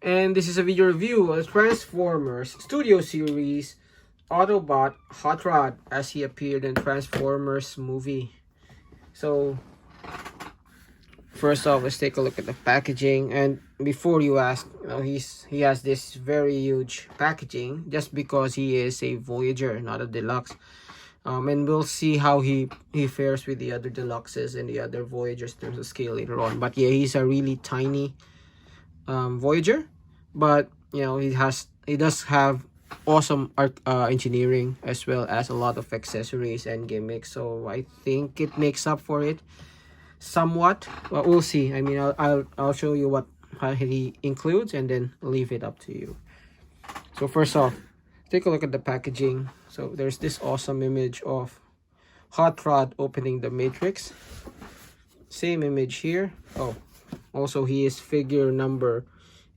And this is a video review of Transformers Studio Series Autobot Hot Rod as he appeared in Transformers movie. So first off, let's take a look at the packaging. And before you ask, he has this very huge packaging just because he is a Voyager, not a deluxe. And we'll see how he fares with the other deluxes and the other Voyagers in terms of scale later on. But yeah, he's a really tiny Voyager, but he does have awesome art, engineering, as well as a lot of accessories and gimmicks, so I think it makes up for it somewhat. Well, we'll see. I mean, I'll show you what he includes and then leave it up to you. So first off, take a look at the packaging. So there's this awesome image of Hot Rod opening the Matrix. Same image here. Oh, also he is figure number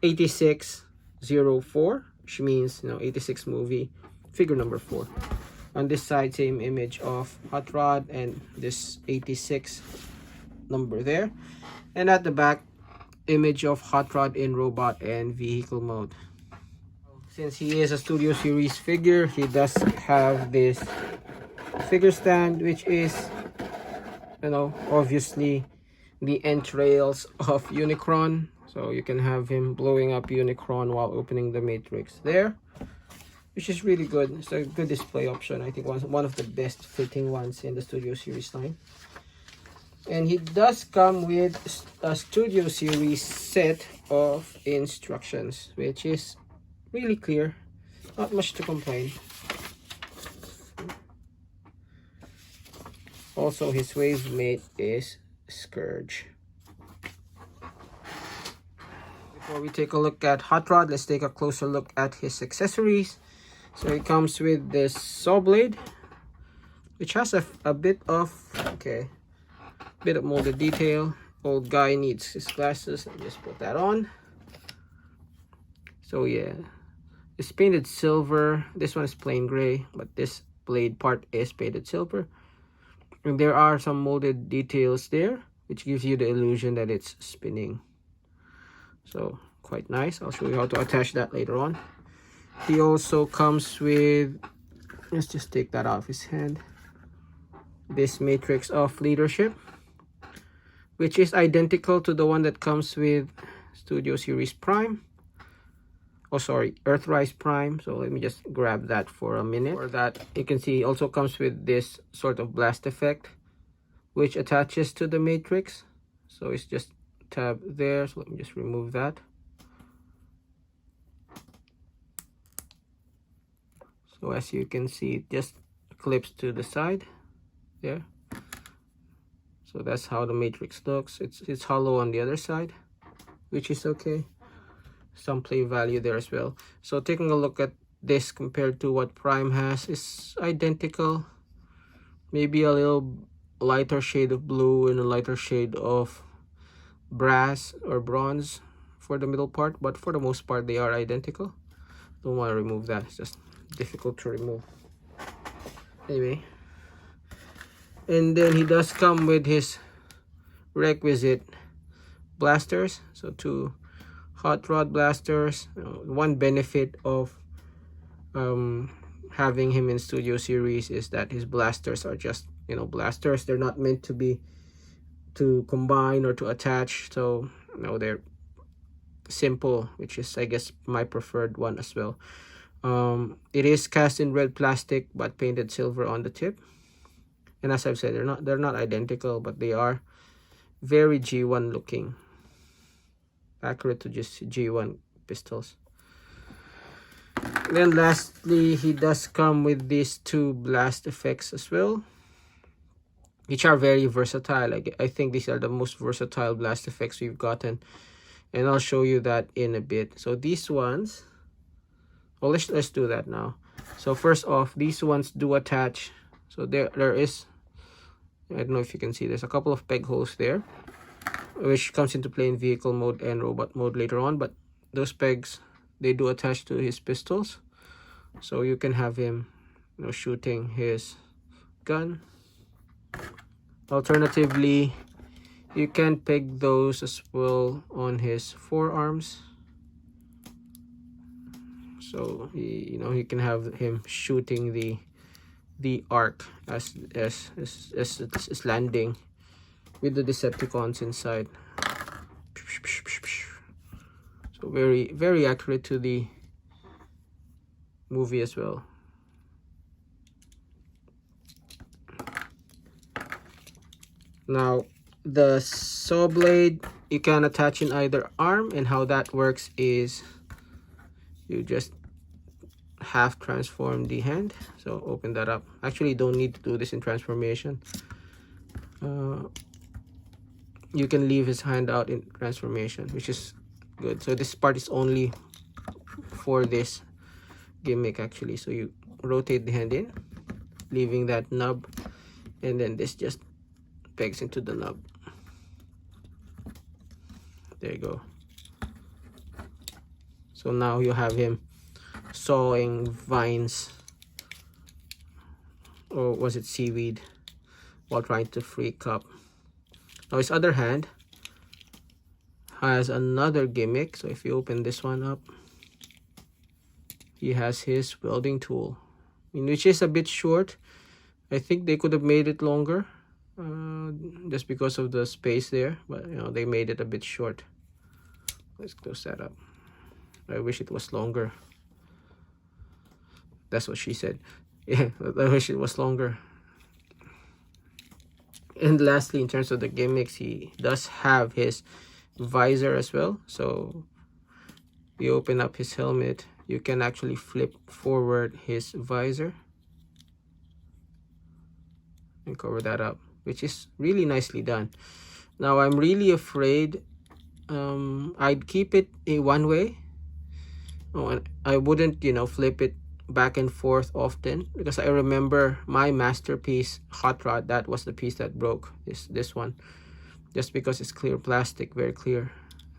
8604, which means 86 movie, figure number 4. On this side, same image of Hot Rod and this 86 number there, and at the back, image of Hot Rod in robot and vehicle mode. Since he is a Studio Series figure, he does have this figure stand, which is obviously the entrails of Unicron, so you can have him blowing up Unicron while opening the Matrix there, which is really good. It's a good display option. I think one of the best fitting ones in the Studio Series line. And he does come with a Studio Series set of instructions, which is really clear, not much to complain. Also, his wave mate is Scourge. Before we take a look at Hot Rod, let's take a closer look at his accessories. So it comes with this saw blade, which has a bit of molded detail. Old guy needs his glasses. Let me just put that on. So yeah, it's painted silver. This one is plain gray, but this blade part is painted silver. And there are some molded details there, which gives you the illusion that it's spinning. So quite nice. I'll show you how to attach that later on. He also comes with, let's just take that off his hand, this Matrix of Leadership, which is identical to the one that comes with Studio Series Prime. Oh, sorry, Earthrise Prime. So let me just grab that for a minute. For that, you can see it also comes with this sort of blast effect, which attaches to the Matrix. So it's just tab there. So let me just remove that. So as you can see, it just clips to the side there. So that's how the Matrix looks. It's hollow on the other side, which is okay. Some play value there as well. So taking a look at this compared to what Prime has, is identical. Maybe a little lighter shade of blue and a lighter shade of brass or bronze for the middle part, but for the most part they are identical. Don't want to remove that, it's just difficult to remove. Anyway, and then he does come with his requisite blasters. So 2 Hot Rod blasters. One benefit of having him in Studio Series is that his blasters are just blasters. They're not meant to be to combine or to attach, so they're simple, which is, I guess, my preferred one as well. It is cast in red plastic but painted silver on the tip, and as I've said, they're not identical, but they are very G1 looking, accurate to just G1 pistols. Then lastly, he does come with these 2 blast effects as well, which are very versatile. I think these are the most versatile blast effects we've gotten, and I'll show you that in a bit. So these ones, well, let's do that now. So first off, these ones do attach. So there is, I don't know if you can see, there's a couple of peg holes there, which comes into play in vehicle mode and robot mode later on, but those pegs, they do attach to his pistols, so you can have him shooting his gun. Alternatively, you can peg those as well on his forearms. so he can have him shooting the arc as it's landing with the Decepticons inside. So very, very accurate to the movie as well. Now the saw blade you can attach in either arm, and how that works is you just half transform the hand. So open that up. Actually, you don't need to do this in transformation. You can leave his hand out in transformation, which is good. So this part is only for this gimmick actually. So you rotate the hand in, leaving that nub, and then this just pegs into the nub. There you go. So now you have him sawing vines, or was it seaweed, while trying to free Kup. Now his other hand has another gimmick. So if you open this one up, he has his welding tool, which is a bit short. I think they could have made it longer, just because of the space there, but they made it a bit short. Let's close that up. I wish it was longer. That's what she said. Yeah, I wish it was longer. And lastly, in terms of the gimmicks, he does have his visor as well. So you open up his helmet, you can actually flip forward his visor and cover that up, which is really nicely done. Now I'm really afraid I'd keep it a one way. And I wouldn't flip it back and forth often, because I remember my masterpiece Hot Rod, that was the piece that broke. This one, just because it's clear plastic, very clear,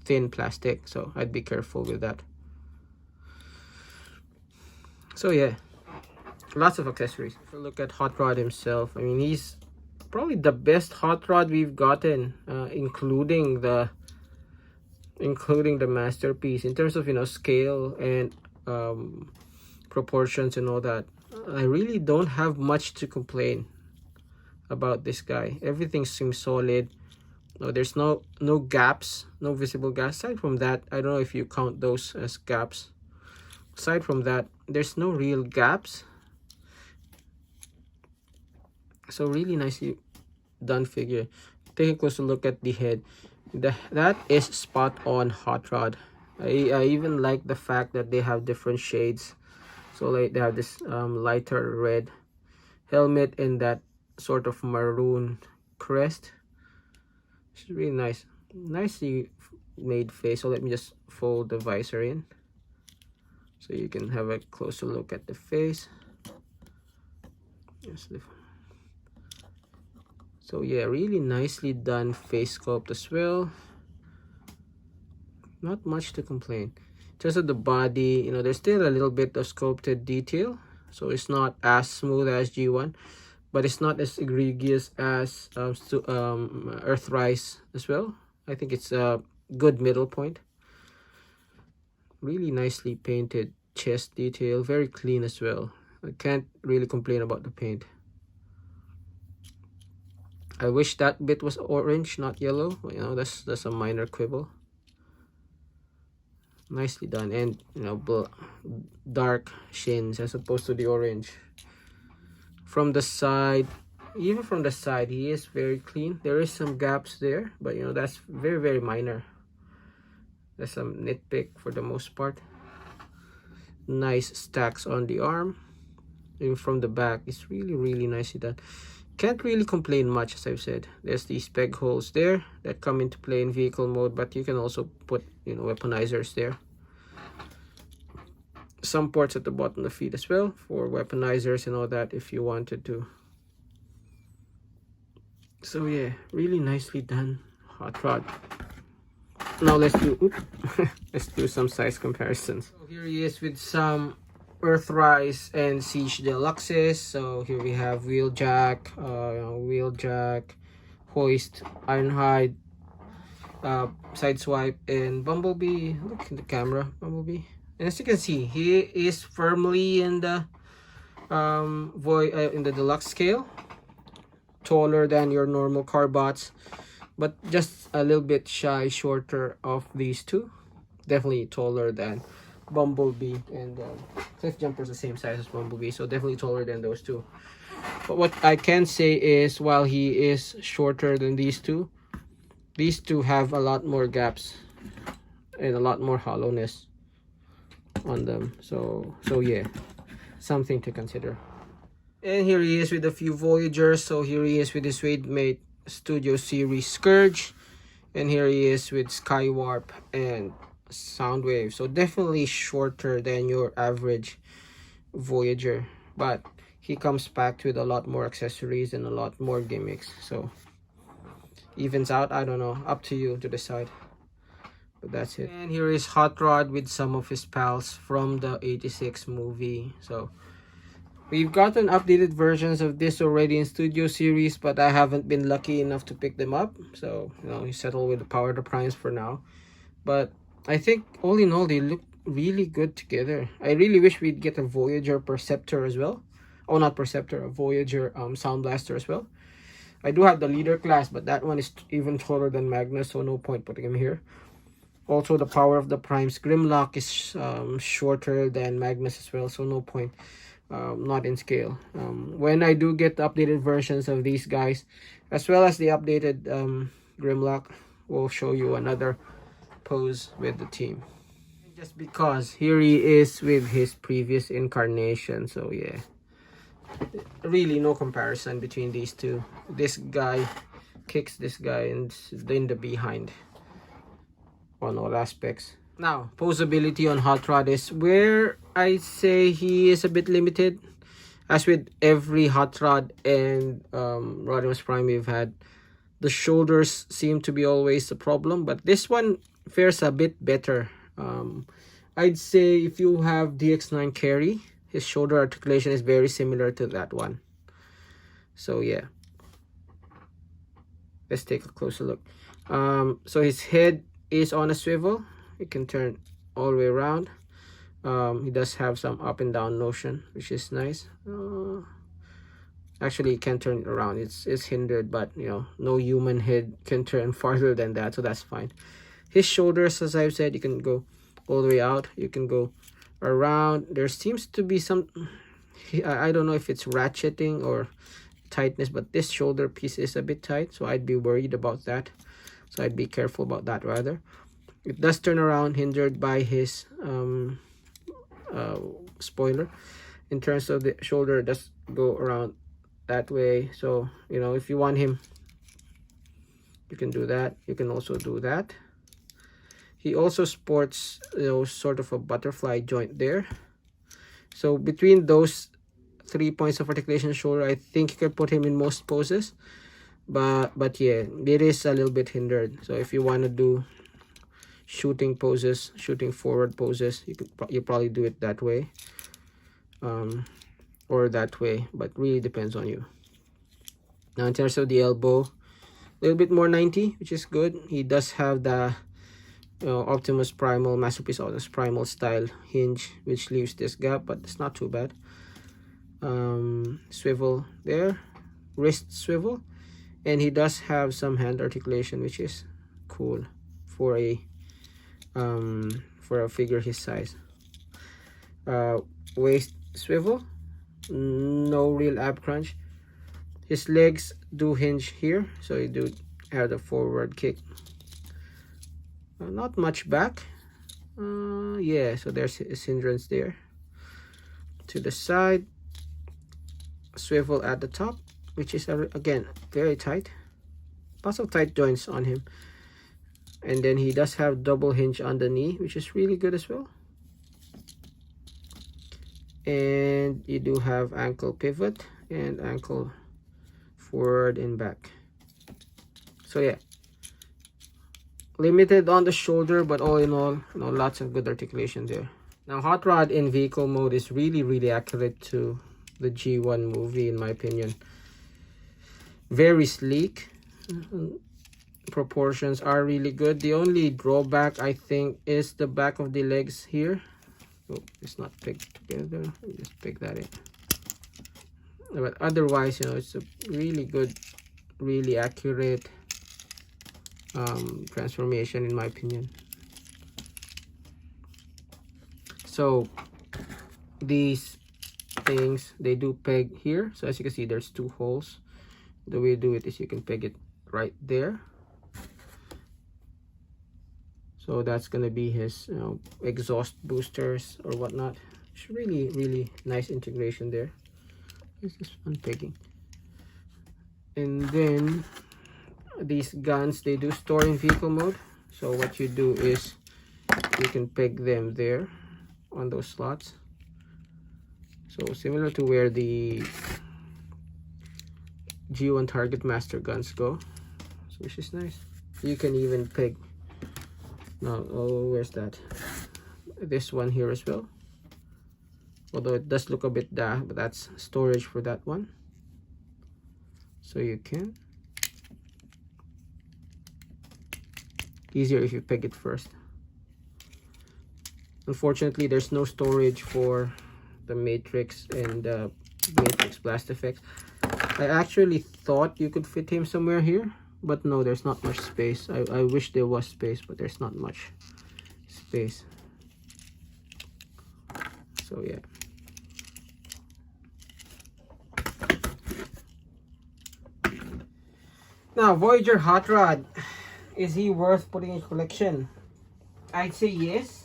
thin plastic, so I'd be careful with that. So yeah, lots of accessories. If you look at Hot Rod himself, I mean, he's probably the best Hot Rod we've gotten, including the masterpiece in terms of scale and proportions and all that. I really don't have much to complain about this guy. Everything seems solid. There's no gaps, no visible gaps. Aside from that, I don't know if you count those as gaps. Aside from that, there's no real gaps. So really nicely done figure. Take a closer look at the head. That is spot on Hot Rod. I even like the fact that they have different shades. So like they have this lighter red helmet and that sort of maroon crest. It's really nice, nicely made face. So let me just fold the visor in so you can have a closer look at the face. So yeah, really nicely done face sculpt as well. Not much to complain. Just at the body, there's still a little bit of sculpted detail, so it's not as smooth as G1, but it's not as egregious as Earthrise as well. I think it's a good middle point. Really nicely painted chest detail, very clean as well. I can't really complain about the paint. I wish that bit was orange, not yellow. That's a minor quibble. Nicely done, and dark shins as opposed to the orange. From the side, even from the side, he is very clean. There is some gaps there, but that's very, very minor. That's some nitpick for the most part. Nice stacks on the arm. Even from the back, it's really, really nicely done. Can't really complain much, as I've said. There's these peg holes there that come into play in vehicle mode, but you can also put weaponizers there. Some ports at the bottom of the feet as well for weaponizers and all that if you wanted to. So yeah, really nicely done Hot Rod. Now let's do some size comparisons. So here he is with some Earthrise and Siege Deluxes. So here we have Wheeljack, Hoist, Ironhide, Sideswipe, and Bumblebee. Look in the camera, Bumblebee. And as you can see, he is firmly in the in the deluxe scale, taller than your normal Carbots, but just a little bit shorter of these two. Definitely taller than Bumblebee, and Cliff Jumper's the same size as Bumblebee, so definitely taller than those two. But what I can say is, while he is shorter than these two have a lot more gaps and a lot more hollowness on them. So yeah, something to consider. And here he is with a few Voyagers. So here he is with his Wademate Studio Series Scourge, and here he is with Skywarp and Soundwave. So definitely shorter than your average Voyager, but he comes packed with a lot more accessories and a lot more gimmicks. So evens out, I don't know, up to you to decide. But that's it. And here is Hot Rod with some of his pals from the 86 movie. So we've gotten updated versions of this already in Studio Series, but I haven't been lucky enough to pick them up. So, you know, we settle with the Power of the Primes for now. But I think all in all, they look really good together. I really wish we'd get a Voyager Perceptor as well. Oh, not Perceptor, a Voyager Sound Blaster as well. I do have the leader class, but that one is even taller than Magnus, so no point putting him here. Also, the Power of the Primes Grimlock is shorter than Magnus as well, so no point. Not in scale. When I do get the updated versions of these guys, as well as the updated Grimlock, we'll show you another pose with the team. Just because here he is with his previous incarnation, so yeah, really no comparison between these two. This guy kicks this guy in the behind on all aspects. Now, posability on Hot Rod is where I say he is a bit limited. As with every Hot Rod and Rodimus Prime we've had, the shoulders seem to be always the problem, but this one fares a bit better. I'd say if you have DX9 Carry, his shoulder articulation is very similar to that one. So yeah, let's take a closer look. So his head is on a swivel. It can turn all the way around. He does have some up and down motion, which is nice. Actually, it can turn it around. It's hindered, but you know, no human head can turn farther than that, so that's fine. His shoulders, as I've said, you can go all the way out. You can go around. There seems to be some, I don't know if it's ratcheting or tightness, but this shoulder piece is a bit tight, so I'd be worried about that. So I'd be careful about that rather. It does turn around, hindered by his spoiler. In terms of the shoulder, it does go around that way. So, you know, if you want him, you can do that. You can also do that. He also sports, you know, sort of a butterfly joint there. So between those 3 points of articulation shoulder, I think you could put him in most poses. But yeah, it is a little bit hindered. So if you want to do shooting poses, shooting forward poses, you probably do it that way, or that way, but really depends on you. Now in terms of the elbow, a little bit more 90, which is good. He does have the Optimus Primal, Masterpiece Optimus Primal style hinge, which leaves this gap, but it's not too bad. Swivel there, wrist swivel, and he does have some hand articulation, which is cool for a figure his size. Waist swivel, no real ab crunch. His legs do hinge here, so you do have the forward kick. Not much back. Yeah, so there's his hindrance there. To the side, swivel at the top, which is again very tight. Lots of tight joints on him. And then he does have double hinge on the knee, which is really good as well. And you do have ankle pivot and ankle forward and back. So yeah, limited on the shoulder, but all in all, you know, lots of good articulation there. Now Hot Rod in vehicle mode is really accurate to the G1 movie, in my opinion. Very sleek. Proportions are really good. The only drawback, I think, is the back of the legs here. Oh, it's not pegged together. Just peg that in. But otherwise, you know, it's a really good, really accurate transformation in my opinion. So these things, they do peg here. So as you can see, there's 2 holes. The way you do it is you can peg it right there. So that's gonna be his, you know, exhaust boosters or whatnot. It's really nice integration there. It's just fun pegging. And then these guns, they do store in vehicle mode. So what you do is you can peg them there on those slots. So similar to where the G1 Target Master guns go, so which is nice. You can even peg, no, oh, where's that? This one here as well. Although it does look a bit dark, but that's storage for that one. So you can. Easier if you peg it first. Unfortunately, there's no storage for the Matrix and the Matrix Blast Effects. I actually thought you could fit him somewhere here, but no, there's not much space. I wish there was space, but there's not much space. So yeah. Now, Voyager Hot Rod, is he worth putting in collection? I'd say yes.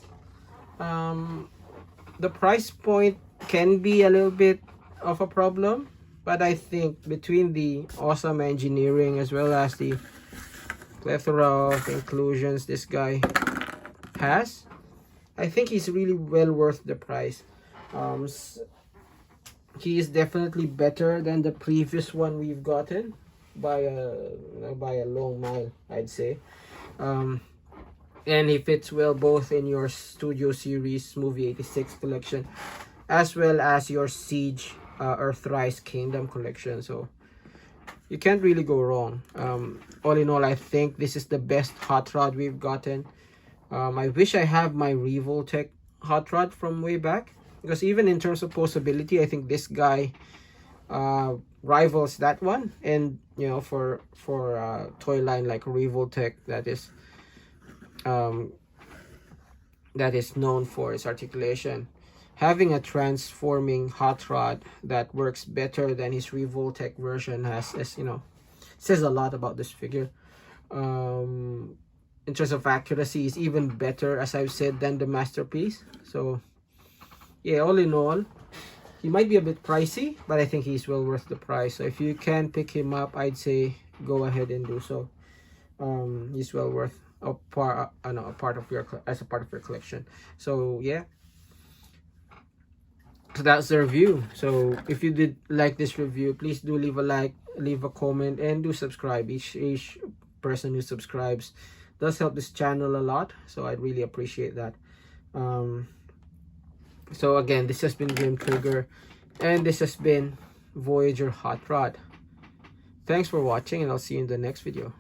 The price point can be a little bit of a problem, but I think between the awesome engineering as well as the plethora of inclusions this guy has, I think he's really well worth the price. He is definitely better than the previous one we've gotten by a long mile, I'd say. And he fits well both in your Studio Series Movie 86 collection as well as your Siege Earthrise Kingdom collection. So you can't really go wrong. All in all, I think this is the best hot rod we've gotten. I wish I have my Revoltech hot rod from way back, because even in terms of posability, I think this guy rivals that one. And you know, for toy line like Revoltech, that is known for its articulation, having a transforming hot rod that works better than his Revoltech version has you know, says a lot about this figure. In terms of accuracy, is even better, as I've said, than the Masterpiece. So yeah, all in all, he might be a bit pricey, but I think he's well worth the price. So if you can pick him up, I'd say go ahead and do so. He's well worth a part of your collection. So yeah, so that's the review. So if you did like this review, please do leave a like, leave a comment, and do subscribe. Each person who subscribes does help this channel a lot, so I'd really appreciate that. So again, this has been Grim Trigger, and this has been Voyager Hot Rod. Thanks for watching, and I'll see you in the next video.